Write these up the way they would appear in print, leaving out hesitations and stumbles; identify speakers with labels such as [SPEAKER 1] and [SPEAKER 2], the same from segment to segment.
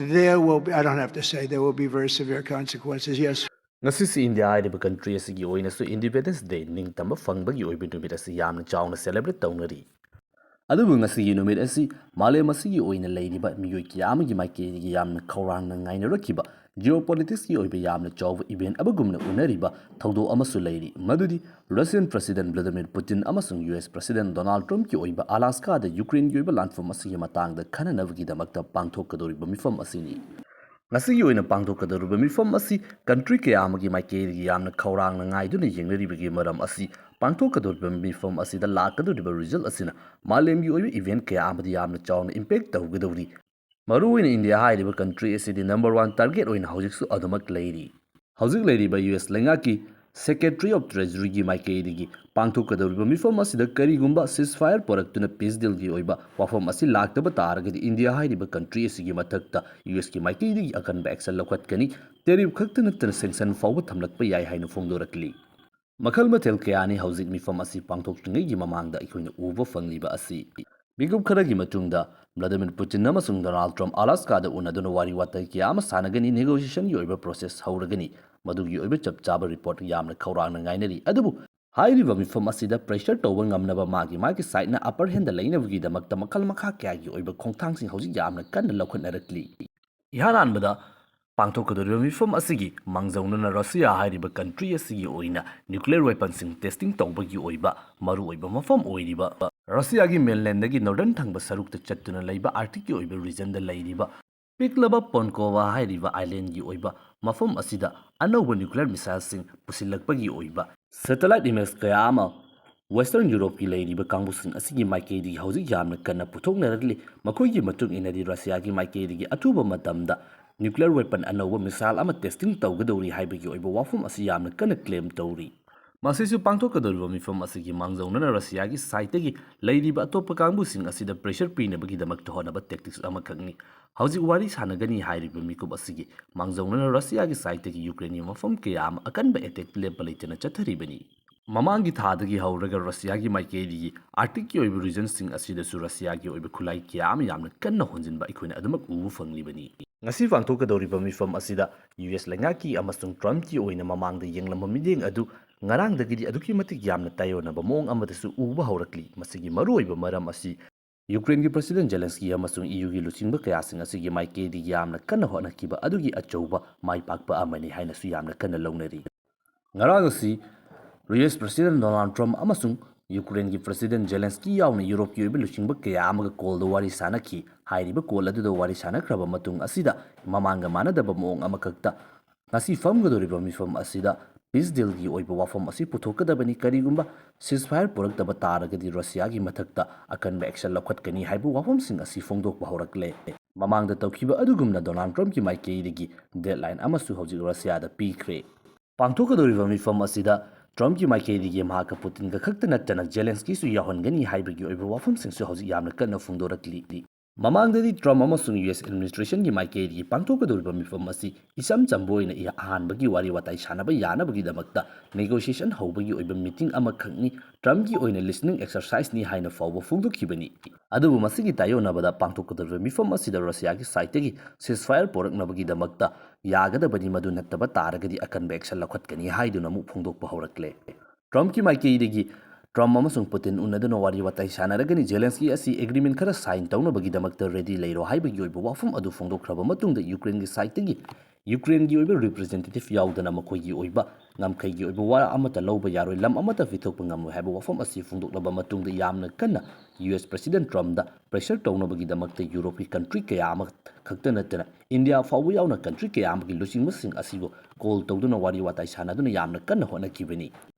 [SPEAKER 1] There will be, I don't have to say, there will be very severe consequences, yes.
[SPEAKER 2] Ngasisi India hairiba country asigi oinasu Independence Day ningtamba fangbagi oiba numit asi yamna chawna celebrate tawnari. Adubu ngasigi numit asi malem asigi oina leiriba miyoi kiyamagi maikegi yamna khawrangna ngainarakiba geopolitics ki oiba yamna chawba event abagumna unariba thawdo amasu leiri madudi Russian President Vladimir Putin amasung US President Donald Trump ki oiba Alaska da Ukraine ki oiba landform asigi matangda khananabagi damakta pangthokadoriba mifam asini. Ngasigi oina pangthokadaruba mifam asi country kaya amagi maikegi yamna khawrangna ngaiduna yengnaribagi maram asi pangthokadoriba mifam asida lakadoriba result asina malemgi oiba event kaya amadi yamna chawna impact tawgadori maru oina India hairiba country asidi number 1 target oina hojiksu adumak leiri hojik leiriba US lengaki Secretary of Treasury gi maikegi pangthokadoriba mifam asida karigumba ceasefire poraktuna peace deal gi oiba wafam asi laktaba taragadi India hairiba country asigi mathakta US ki maikegi akanba action lakhatkani tariff khakta nattana sanction fawba thamlakpa yai haina fongdorakli Makal mathel kayani hojik mifam asi pangthoktingai gi mamangda ikoina uba fangliba asi Migup Karagi Matunda, Vladimir Putin Namasung Donald Trump Alaska da Unaduna Wari Wata Kiyama Sanagani negotiation yoiba process Hauragani, Madugi Oiba Chaba report Yamna Kaurang Ngainari, Adabu. High river mifam asida pressure towing ngamnaba magi side na upper hand the lane of Gida Makta Makal Maka Kagi oiba Kongtangs in Hosi Yamna Kana Lokanarikli. Ihanan Bada Pangtokadoriba mifam asigi mangzaunana Russia hairiba country asigi oina nuclear weapons testing tawbagi oiba maru oiba mafam oiriba Russia gi mainland gi northern thangba sarukta chattuna leiba Arctic gi oiba region da leiriba piklaba Ponkova hairiba island gi oiba mafam asida anauba nuclear missiles sing pusilakpagi oiba satellite image kaya ama Western Europe ki leiriba kangbusin asigi maikedi hauzik yamna kana puthoknaragli makoigi matung inadi Russia gi maikedi atuba matamda nuclear weapon anauba missile ama testing tawgadori haibagi oiba wafum asi yamna kana claim tawri Masisu pangthokadoriba mifam asigi mangzaunana Russia gi site gi leiriba atopa kangbusin asida pressure pinabagi damakta honaba tactics ama khangni hauzik wari sanagani hairiba mikub asigi mangzaunana Russia gi site gi Ukraine mafam kayam akanba attack level leitana chatharibani Mamangi thadagi hauraga Russia gi maikedi Arctic ki oiba region sing asida su Russia gi oiba khulai kiyam yamna kanna honjinba ikoina adumak ubu fanglibani ngasi pangthokadoriba mifam asida US lengaki amasung Trump ki oina mamangda yenglamba mideng adu ngarangdagidi aduki matik yamna tayonaba mong amadasu uba haurakli masigi maruoiba maram asi Ukraine ki President Zelensky amasung EU gi luchingba kayasing asigi maikedi yamna kanna honakiba adugi achouba maipakpa amani haina su yamna kanna lawnari ngarang asi US President Donald Trump amasung Ukraine ki President Zelensky yauna Europe ki oiba luchingba kaya amaga call da wari sanaki hairiba call aduda wari sanakraba matung asida mamanga manadaba moong amakakta ngasi famgadoriba mifam asida peace deal gi oiba wafam asi puthokadabani karigumba ceasefire poraktaba taragadi Russia gi mathakta akanba action lakhatkani haibu wafam sing asi fongdokba horakle mamangda tawkiba adugumna Donald Trump ki maikeidagi deadline amasu hojik Russia da pikre pangthokadoriba mifam asida Trump ki maikeidagi mahaka Putin ga khakta nattana Zelensky su yahongani haibagi oiba wafam sing su hojik yamna kanna fongdorakli Mamangdadi Trump amasung US administration gi maikedi pangthokadoriba mifam asi isam chamboina I ahanbagi wari watai sanaba yanabagi damakta negotiation hobagi oiba meeting ama khangni Trump gi oina listening exercise ni haina fawba fungdokhibani adubu masigi tayonabada pangthokadoriba mifam asida Russia gi site gi ceasefire poraknabagi damakta yagadabani madu nattaba taragadi akanba action lakhatkani haiduna mu fungdokpa horakle Trump ki maikedi Trump amasung Putin unaduna wari watai sanaragani Zelensky asi agreement khara sign tawnabagi damakta ready leiro haibagi oiba wafum adu fongdokraba matungda Ukraine gi site gi Ukraine gi oiba representative yaudana makoigi oiba ngamkai gi oiba wara amata lawba yaroi lam amata fithokpa ngamoi haiba wafum asi fongdoklaba matungda yamna kanna US President Trump da pressure tawnabagi damakta Europe country kaya ama khakta nattana India fawbu yauna country kaya amagi luchingmasing asibo call tawduna wari watai sanaduna yamna kanna honakibani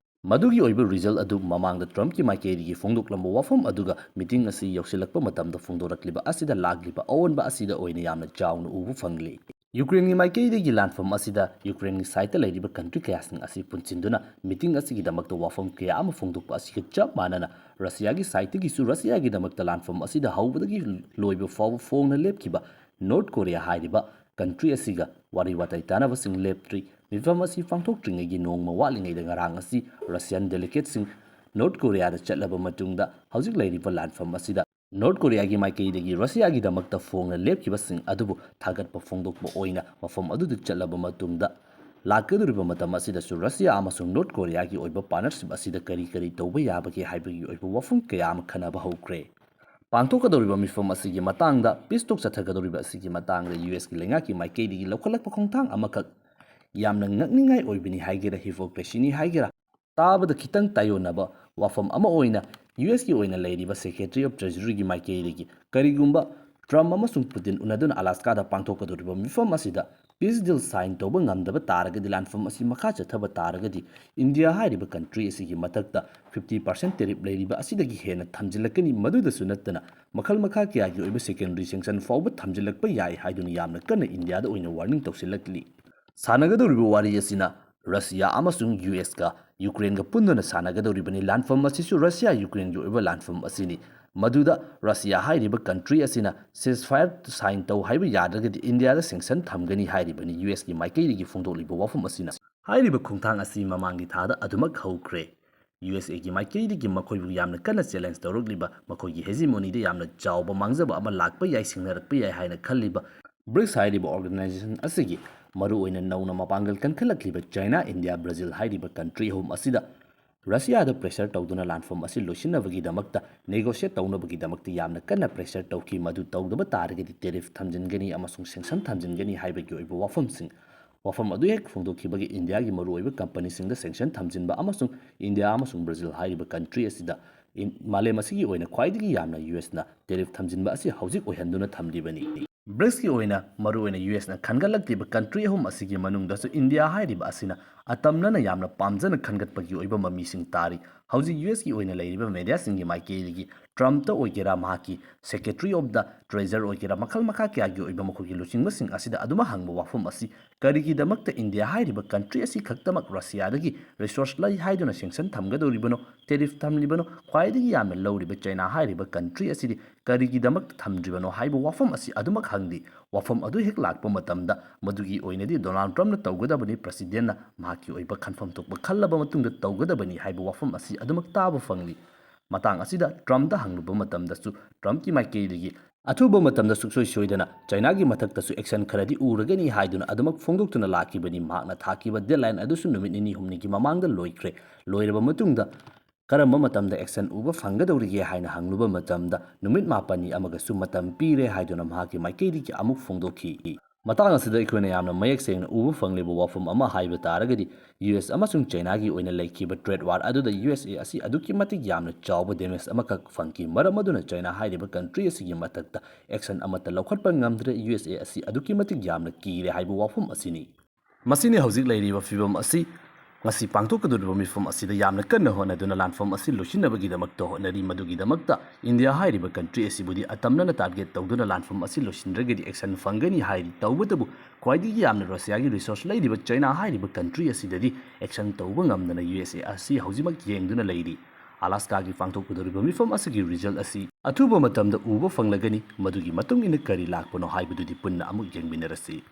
[SPEAKER 2] Madugi oiba result adu mamangda Trump ki maikedi gi fongdoklamba wafam aduga meeting asi yausilakpa matamda fongdorakliba asida lagliba awanba asida oina yamna chawna ubu fangli Ukraine gi maikedi gi landfam asida Ukraine gi site leiriba country kayasing asi punchinduna meeting asi gi damakta wafam kaya ama fongdokpa asi chap manana Russia gi site gi su Russia gi damakta landfam asida haubadagi loiba faw fongna lepkiba North Korea hairiba country asiga wari watai tanaba sing leptri Meefam asi pangthoktringagi nongma watlingayda ngarang asi Russian delegates sing North Korea da chatlaba matungda hojik leiriba landfam asida North ꯀꯣꯔꯤꯌꯥꯒꯤ ꯃꯥꯏꯀꯩꯗꯒꯤ ꯔꯁꯤꯌꯥꯒꯤꯗꯃꯛꯇ ꯐꯣꯡꯅ ꯂꯦꯞꯈꯤꯕꯁꯤꯡ ꯑꯗꯨꯕꯨ ꯊꯥꯒꯠꯄ ꯐꯣꯡꯗꯣꯛꯄ ꯑꯣꯏꯅ ꯃꯐꯝ ꯑꯗꯨꯗ ꯆꯠꯂꯕ ꯃꯇꯨꯡꯗ ꯂꯥꯛꯀꯗꯧꯔꯤꯕ ꯃꯇꯝ ꯑꯁꯤꯗꯁꯨ ꯔꯁꯤꯌꯥ ꯑꯃꯁꯨꯡ ꯅꯣꯔꯠ ꯀꯣꯔꯤꯌꯥꯒꯤ ꯑꯣꯏꯕ ꯄꯥꯔꯠꯅꯔꯁꯤꯞ ꯑꯁꯤꯗ ꯀꯔꯤ ꯇꯧꯕ ꯌꯥꯕꯒꯦ ꯍꯥꯏꯕꯒꯤ ꯑꯣꯏꯕ ꯋꯥꯐꯝ ꯀꯌꯥ ꯑꯃ ꯈꯟꯅꯕ ꯍꯧꯈ꯭ꯔꯦ꯫ ꯄꯥꯡꯊꯣꯛꯀꯗꯧꯔꯤꯕ ꯃꯤꯐꯝ ꯑꯁꯤꯒꯤ ꯃꯇꯥꯡꯗ ꯄꯤꯁ ꯇꯣꯛ ꯆꯠꯊꯒꯗꯧꯔꯤꯕ ꯑꯁꯤꯒꯤ ꯃꯇꯥꯡꯗ ꯌꯨꯑꯦꯁꯀꯤ ꯂꯩꯉꯥꯛꯀꯤ ꯃꯥꯏꯀꯩꯗꯒꯤ ꯂꯧꯈꯠꯂꯛꯄ ꯈꯣꯡꯊꯥꯡ ꯑꯃꯈꯛ ꯌꯥꯝꯅ ꯉꯛꯅꯤꯡꯉꯥꯏ ꯑꯣꯏꯕꯅꯤ ꯍꯥꯏꯒꯦꯔꯥ ꯍꯤꯄꯣꯀ꯭ꯔꯦꯁꯤꯅꯤ ꯍꯥꯏꯒꯦꯔꯥ ꯇꯥꯕꯗ ꯈꯤꯇꯪ ꯇꯥꯌꯣꯟꯅꯕ ꯋꯥꯐꯝ ꯑꯃ ꯑꯣꯏꯅ ꯌꯨꯑꯦꯁꯀꯤ ꯑꯣꯏꯅ ꯂꯩꯔꯤꯕ ꯁꯦꯀ꯭ꯔꯦꯇꯔꯤ ꯑꯣꯐ ꯇ꯭ꯔꯦꯖꯔꯤꯒꯤ ꯃꯥꯏꯀꯩꯗꯒꯤ ꯀꯔꯤꯒꯨꯝꯕ ꯇ꯭ꯔꯝꯞ ꯑꯃꯁꯨꯡ ꯄꯨꯇꯤꯟ ꯎꯅꯗꯨꯅ ꯑꯂꯥꯁꯀꯥꯗ ꯄꯥꯡꯊꯣꯛꯀꯗꯧꯔꯤꯕ ꯃꯤꯐꯝ ꯑꯁꯤꯗ ꯄꯤꯁ ꯗꯤꯜ ꯁꯥꯏꯟ ꯇꯧꯕ ꯉꯝꯗꯕ ꯇꯥꯔꯒꯗꯤ ꯂꯥꯟꯐꯝ ꯑꯁꯤ ꯃꯈꯥ ꯆꯠꯊꯕ ꯇꯥꯔꯒꯗꯤ ꯏꯟꯗꯤꯌꯥ ꯍꯥꯏꯔꯤꯕ ꯀꯟꯇ꯭ꯔꯤ ꯑꯁꯤꯒꯤ ꯃꯊꯛꯇ 50% ꯇꯦꯔꯤꯞ ꯂꯩꯔꯤꯕ ꯑꯁꯤꯗꯒꯤ ꯍꯦꯟꯅ ꯊꯝꯖꯤꯜꯂꯛꯀꯅꯤ ꯃꯗꯨꯗꯁꯨ ꯅꯠꯇꯅ ꯃꯈꯜ ꯃꯈꯥ ꯀꯌꯥꯒꯤ ꯑꯣꯏꯕ ꯁꯦꯀꯦꯟꯗꯔꯤ ꯁꯦꯡꯁꯟ ꯐꯥꯎꯕ ꯊꯝꯖꯤꯜꯂꯛꯄ ꯌꯥꯏ ꯍꯥꯏꯗꯨꯅ ꯌꯥꯝꯅ ꯀꯟꯅ ꯏꯟꯗꯤꯌꯥꯗ ꯑꯣꯏꯅ ꯋꯥꯔꯅꯤꯡ ꯇꯧꯁꯤꯜꯂꯛꯂꯤ꯫ ꯁꯥꯟꯅꯒꯗꯧꯔꯤꯕ ꯋꯥꯔꯤ ꯑꯁꯤꯅ ꯔꯁꯤꯌꯥ ꯑꯃꯁꯨꯡ ꯌꯨꯑꯦꯁꯀ ꯌꯨꯀ꯭ꯔꯦꯟꯒ ꯄꯨꯟꯗꯨꯅ ꯁꯥꯟꯅꯒꯗꯧꯔꯤꯕꯅꯤ꯫ ꯂꯥꯟꯐꯝ ꯑꯁꯤꯁꯨ ꯔꯁꯤꯌꯥ ꯌꯨꯀ꯭ꯔꯦꯟꯒꯤ ꯑꯣꯏꯕ ꯂꯥꯟꯐꯝ ꯑꯁꯤꯅꯤ ꯃꯗꯨꯗ ꯔꯁꯤꯌꯥ ꯍꯥꯏꯔꯤꯕ ꯀꯟꯇ꯭ꯔꯤ ꯑꯁꯤꯅ ꯁꯤꯖꯐꯥꯌꯔ ꯁꯥꯏꯟ ꯇꯧ ꯍꯥꯏꯕ ꯌꯥꯗ꯭ꯔꯒꯗꯤ ꯏꯟꯗꯤꯌꯥꯗ ꯁꯦꯡꯁꯟ ꯊꯝꯒꯅꯤ ꯍꯥꯏꯔꯤꯕꯅꯤ ꯌꯨꯑꯦꯁꯀꯤ ꯃꯥꯏꯀꯩꯗꯒꯤ ꯐꯣꯡꯗꯣꯛꯂꯤꯕ ꯋꯥꯐꯝ ꯑꯁꯤꯅ꯫ ꯍꯥꯏꯔꯤꯕ ꯈꯣꯡꯊꯥꯡ ꯑꯁꯤ ꯃꯃꯥꯡꯒꯤ ꯊꯥꯗ ꯑꯗꯨꯃꯛ ꯍꯧꯈ꯭ꯔꯦ꯫ ꯌꯨꯑꯦꯁꯑꯦꯒꯤ ꯃꯥꯏꯀꯩꯗꯒꯤ ꯃꯈꯣꯏꯕꯨ ꯌꯥꯝꯅ ꯀꯟꯅ ꯆꯦꯂꯦꯟꯖ ꯇꯧꯔꯛꯂꯤꯕ ꯃꯈꯣꯏꯒꯤ ꯍꯦꯖꯤꯃꯣꯅꯤꯗ ꯌꯥꯝꯅ ꯆꯥꯎꯕ ꯃꯥꯡꯖꯕ ꯑꯃ ꯂꯥꯛꯄ ꯌꯥꯏ ꯁꯤꯡꯅꯔꯛꯄ ꯌꯥꯏ ꯍꯥꯏꯅ ꯈꯜꯂꯤꯕ ꯕ꯭ꯔꯤꯛꯁ ꯍꯥꯏꯔꯤꯕ ꯑꯣꯔꯒꯅꯥꯏꯖꯦꯁꯟ ꯑꯁꯤꯒꯤ ꯃꯔꯨꯑꯣꯏꯅ ꯅꯧꯅ ꯃꯄꯥꯡꯒꯜ ꯀꯟꯈꯠꯂꯛꯂꯤꯕ ꯆꯥꯏꯅꯥ, ꯏꯟꯗꯤꯌꯥ, ꯕ꯭ꯔꯥꯖꯤꯜ ꯍꯥꯏꯔꯤꯕ ꯀꯟꯇ꯭ꯔꯤ ꯑꯍꯨꯝ ꯑꯁꯤꯗ ꯔꯁꯤꯌꯥꯗ ꯄ꯭ꯔꯦꯁꯔ ꯇꯧꯗꯨꯅ ꯂꯥꯟꯐꯝ ꯑꯁꯤ ꯂꯣꯏꯁꯤꯟꯅꯕꯒꯤꯗꯃꯛꯇ ꯅꯦꯒꯣꯁꯤꯌꯦꯠ ꯇꯧꯅꯕꯒꯤꯗꯃꯛꯇ ꯌꯥꯝꯅ ꯀꯟꯅ ꯄ꯭ꯔꯦꯁꯔ ꯇꯧꯈꯤ꯫ ꯃꯗꯨ ꯇꯧꯗꯕ ꯇꯥꯔꯒꯗꯤ ꯇꯦꯔꯤꯐ ꯊꯝꯖꯤꯟꯒꯅꯤ ꯑꯃꯁꯨꯡ ꯁꯦꯡꯁꯟ ꯊꯝꯖꯤꯟꯒꯅꯤ ꯍꯥꯏꯕꯒꯤ ꯑꯣꯏꯕ ꯋꯥꯐꯝ ꯑꯗꯨ ꯍꯦꯛ ꯐꯣꯡꯗꯣꯛꯈꯤꯕꯒꯤ ꯏꯟꯗꯤꯌꯥꯒꯤ ꯃꯔꯨꯑꯣꯏꯕ ꯀꯝꯄꯅꯤꯁꯤꯡꯗ ꯁꯦꯡꯁꯟ ꯊꯝꯖꯤꯟꯕ ꯑꯃꯁꯨꯡ ꯏꯟꯗꯤꯌꯥ ꯑꯃꯁꯨꯡ ꯕ꯭ꯔꯥꯖꯤꯜ ꯍꯥꯏꯔꯤꯕ ꯀꯟꯇ꯭ꯔꯤ ꯑꯁꯤꯗ ꯃꯥꯂꯦꯝ ꯑꯁꯤꯒꯤ ꯑꯣꯏꯅ ꯈ꯭ꯋꯥꯏꯗꯒꯤ ꯌꯥꯝꯅ ꯌꯨꯑꯦꯁꯅ ꯇꯦꯔꯤꯐ ꯊꯝꯖꯤꯟꯕ ꯑꯁꯤ ꯍꯧꯖꯤꯛ ꯑꯣꯏꯍꯟꯗꯨꯅ ꯊꯝꯂꯤꯕꯅꯤ꯫ ꯕ꯭ꯔꯤꯛꯁꯀꯤ ꯑꯣꯏꯅ ꯃꯔꯨꯑꯣꯏꯅ ꯌꯨꯑꯦꯁꯅ ꯈꯟꯒꯠꯂꯛꯂꯤꯕ ꯀꯟꯇ꯭ꯔꯤ ꯑꯍꯨꯝ ꯑꯁꯤꯒꯤ ꯃꯅꯨꯡꯗꯁꯨ ꯏꯟꯗꯤꯌꯥ ꯍꯥꯏꯔꯤꯕ ꯑꯁꯤꯅ ꯑꯇꯝꯅꯅ ꯌꯥꯝꯅ ꯄꯥꯝꯖꯅ ꯈꯟꯒꯠꯄꯒꯤ ꯑꯣꯏꯕ ꯃꯃꯤꯁꯤꯡ ꯇꯥꯔꯤ꯫ ꯍꯧꯖꯤꯛ ꯌꯨꯑꯦꯁꯀꯤ ꯑꯣꯏꯅ ꯂꯩꯔꯤꯕ ꯃꯦꯗꯤꯌꯥꯁꯤꯡꯒꯤ ꯃꯥꯏꯀꯩꯗꯒꯤ ꯇ꯭ꯔꯝꯞꯇ ꯑꯣꯏꯒꯦꯔꯥ ꯃꯍꯥꯛꯀꯤ ꯁꯦꯀ꯭ꯔꯦꯇꯔꯤ ꯑꯣꯐ ꯗ ꯇ꯭ꯔꯦꯖꯔ ꯑꯣꯏꯒꯦꯔꯥ ꯃꯈꯜ ꯃꯈꯥ ꯀꯌꯥꯒꯤ ꯑꯣꯏꯕ ꯃꯈꯣꯏꯒꯤ ꯂꯨꯆꯤꯡꯕꯁꯤꯡ ꯑꯁꯤꯗ ꯑꯗꯨꯃꯛ ꯍꯪꯕ ꯋꯥꯐꯝ ꯑꯁꯤ ꯀꯔꯤꯒꯤꯗꯃꯛꯇ ꯏꯟꯗꯤꯌꯥ ꯍꯥꯏꯔꯤꯕ ꯀꯟꯇ꯭ꯔꯤ ꯑꯁꯤ ꯈꯛꯇꯃꯛ ꯔꯁꯤꯌꯥꯗꯒꯤ ꯔꯤꯁꯣꯔꯁ ꯂꯩ ꯍꯥꯏꯗꯨꯅ ꯁꯦꯡꯁꯟ ꯊꯝꯒꯗꯧꯔꯤꯕꯅꯣ, ꯇꯦꯔꯤꯐ ꯊꯝꯂꯤꯕꯅꯣ? ꯈ꯭ꯋꯥꯏꯗꯒꯤ ꯌꯥꯝꯅ ꯂꯧꯔꯤꯕ ꯆꯥꯏꯅꯥ ꯍꯥꯏꯔꯤꯕ ꯀꯟꯇ꯭ꯔꯤ ꯑꯁꯤꯗꯤ ꯀꯔꯤꯒꯤꯗꯃꯛꯇ ꯊꯝꯗ꯭ꯔꯤꯕꯅꯣ ꯍꯥꯏꯕ ꯋꯥꯐꯝ ꯑꯁꯤ ꯑꯗꯨꯃꯛ ꯍꯪꯂꯤ꯫ ꯋꯥꯐꯝ ꯑꯗꯨ ꯍꯦꯛ ꯂꯥꯛꯄ ꯃꯇꯝꯗ ꯃꯗꯨꯒꯤ ꯑꯣꯏꯅꯗꯤ ꯗꯣꯅꯥꯜꯗ ꯇ꯭ꯔꯝꯞꯅ ꯇꯧꯒꯗꯕꯅꯤ, ꯄ꯭ꯔꯁꯤꯗꯦꯟꯠꯅ ꯃꯍꯥꯛꯀꯤ ꯑꯣꯏꯕ ꯈꯟꯐꯝ ꯊꯣꯛꯄ ꯈꯜꯂꯕ ꯃꯇꯨꯡꯗ ꯇꯧꯒꯗꯕꯅꯤ ꯍꯥꯏꯕ ꯋꯥꯐꯝ ꯑꯁꯤ ꯑꯗꯨꯃꯛ ꯇꯥꯕ ꯐꯪꯂꯤ꯫ ꯃꯇꯥꯡ ꯑꯁꯤꯗ ꯇ꯭ꯔꯝꯞꯇ ꯍꯪꯂꯨꯕ ꯃꯇꯝꯗꯁꯨ ꯇ꯭ꯔꯝꯞꯀꯤ ꯃꯥꯏꯀꯩꯗꯒꯤ ꯑꯊꯨꯕ ꯃꯇꯝꯗ ꯁꯨꯡꯁꯣꯏ ꯁꯣꯏꯗꯅ ꯆꯥꯏꯅꯥꯒꯤ ꯃꯊꯛꯇꯁꯨ ꯑꯦꯛꯁꯟ ꯈꯔꯗꯤ ꯎꯔꯒꯅꯤ ꯍꯥꯏꯗꯨꯅ ꯑꯗꯨꯃꯛ ꯐꯣꯡꯗꯣꯛꯇꯨꯅ ꯂꯥꯛꯈꯤꯕꯅꯤ꯫ ꯃꯍꯥꯛꯅ ꯊꯥꯈꯤꯕ ꯗꯦꯗꯂꯥꯏꯟ ꯑꯗꯨꯁꯨ ꯅꯨꯃꯤꯠ ꯅꯤꯅꯤ ꯍꯨꯝꯅꯤꯒꯤ ꯃꯃꯥꯡꯗ ꯂꯣꯏꯈ꯭ꯔꯦ꯫ ꯂꯣꯏꯔꯕ ꯃꯇꯨꯡꯗ ꯀꯔꯝꯕ ꯃꯇꯝꯗ ꯑꯦꯛꯁꯟ ꯎꯕ ꯐꯪꯒꯗꯧꯔꯤꯒꯦ ꯍꯥꯏꯅ ꯍꯪꯂꯨꯕ ꯃꯇꯝꯗ ꯅꯨꯃꯤꯠ 4ꯅꯤ ꯑꯃꯒꯁꯨ ꯃꯇꯝ ꯄꯤꯔꯦ ꯍꯥꯏꯗꯨꯅ ꯃꯍꯥꯛꯀꯤ ꯃꯥꯏꯀꯩꯗꯒꯤ ꯑꯃꯨꯛ ꯐꯣꯡꯗꯣꯛꯈꯤ꯫ ꯃꯇꯥꯡ ꯑꯁꯤꯗ ꯑꯩꯈꯣꯏꯅ ꯌꯥꯝꯅ ꯃꯌꯦꯛ ꯁꯦꯡꯅ ꯎꯕ ꯐꯪꯂꯤꯕ ꯋꯥꯐꯝ ꯑꯃ ꯍꯥꯏꯕ ꯇꯥꯔꯒꯗꯤ ꯌꯨꯑꯦꯁ ꯑꯃꯁꯨꯡ ꯆꯥꯏꯅꯥꯒꯤ ꯑꯣꯏꯅ ꯂꯩꯈꯤꯕ ꯇ꯭ꯔꯦꯗ ꯋꯥꯔ ꯑꯗꯨꯗ ꯌꯨꯑꯦꯁꯑꯦ ꯑꯁꯤ ꯑꯗꯨꯛꯀꯤ ꯃꯇꯤꯛ ꯌꯥꯝꯅ ꯆꯥꯎꯕ ꯗꯦꯃꯦꯖ ꯑꯃꯈꯛ ꯐꯪꯈꯤ꯫ ꯃꯔꯝ ꯑꯗꯨꯅ ꯆꯥꯏꯅꯥ ꯍꯥꯏꯔꯤꯕ ꯀꯟꯇ꯭ꯔꯤ ꯑꯁꯤꯒꯤ ꯃꯊꯛꯇ ꯑꯦꯛꯁꯟ ꯑꯃꯠꯇ ꯂꯧꯈꯠꯄ ꯉꯝꯗ꯭ꯔꯦ꯫ ꯌꯨꯑꯦꯁꯑꯦ ꯑꯁꯤ ꯑꯗꯨꯛꯀꯤ ꯃꯇꯤꯛ ꯌꯥꯝꯅ ꯀꯤꯔꯦ ꯍꯥꯏꯕ ꯋꯥꯐꯝ ꯑꯁꯤꯅꯤ꯫ ꯃꯁꯤꯅꯤ ꯍꯧꯖꯤꯛ ꯂꯩꯔꯤꯕ ꯐꯤꯚꯝ ꯑꯁꯤ ꯉꯁꯤ ꯄꯥꯡꯊꯣꯛꯀꯗꯧꯔꯤꯕ ꯃꯤꯐꯝ ꯑꯁꯤꯗ ꯌꯥꯝꯅ ꯀꯟꯅ ꯍꯣꯠꯅꯗꯨꯅ ꯂꯥꯟꯐꯝ ꯑꯁꯤ ꯂꯣꯏꯁꯤꯟꯅꯕꯒꯤꯗꯃꯛꯇ ꯍꯣꯠꯅꯔꯤ꯫ ꯃꯗꯨꯒꯤꯗꯃꯛꯇ ꯏꯟꯗꯤꯌꯥ ꯍꯥꯏꯔꯤꯕ ꯀꯟꯇ꯭ꯔꯤ ꯑꯁꯤꯕꯨꯗꯤ ꯑꯇꯝꯅꯅ ꯇꯥꯔꯒꯦꯠ ꯇꯧꯗꯨꯅ ꯂꯥꯟꯐꯝ ꯑꯁꯤ ꯂꯣꯏꯁꯤꯟꯗ꯭ꯔꯒꯗꯤ ꯑꯦꯛꯁꯟ ꯐꯪꯒꯅꯤ ꯍꯥꯏꯔꯤ꯫ ꯇꯧꯕꯇꯕꯨ ꯈ꯭ꯋꯥꯏꯗꯒꯤ ꯌꯥꯝꯅ ꯔꯁꯤꯌꯥꯒꯤ ꯔꯤꯁꯣꯔꯁ ꯂꯩꯔꯤꯕ ꯆꯥꯏꯅꯥ ꯍꯥꯏꯔꯤꯕ ꯀꯟꯇ꯭ꯔꯤ ꯑꯁꯤꯗꯗꯤ ꯑꯦꯛꯁꯟ ꯇꯧꯕ ꯉꯝꯗꯅ ꯌꯨꯑꯦꯁꯑꯦ ꯑꯁꯤ ꯍꯧꯖꯤꯛꯃꯛ ꯌꯦꯡꯗꯨꯅ ꯂꯩꯔꯤ꯫ ꯑꯂꯥꯁꯀꯥꯒꯤ ꯄꯥꯡꯊꯣꯛꯀꯗꯧꯔꯤꯕ ꯃꯤꯐꯝ ꯑꯁꯤꯒꯤ ꯔꯤꯖꯜꯠ ꯑꯁꯤ ꯑꯊꯨꯕ ꯃꯇꯝꯗ ꯎꯕ ꯐꯪꯂꯒꯅꯤ꯫ ꯃꯗꯨꯒꯤ ꯃꯇꯨꯡ ꯏꯟꯅ ꯀꯔꯤ ꯂꯥꯛꯄꯅꯣ ꯍꯥꯏꯕꯗꯨꯗꯤ ꯄꯨꯟꯅ ꯑꯃꯨꯛ ꯌꯦꯡꯃꯤꯟꯅꯔꯁꯤ꯫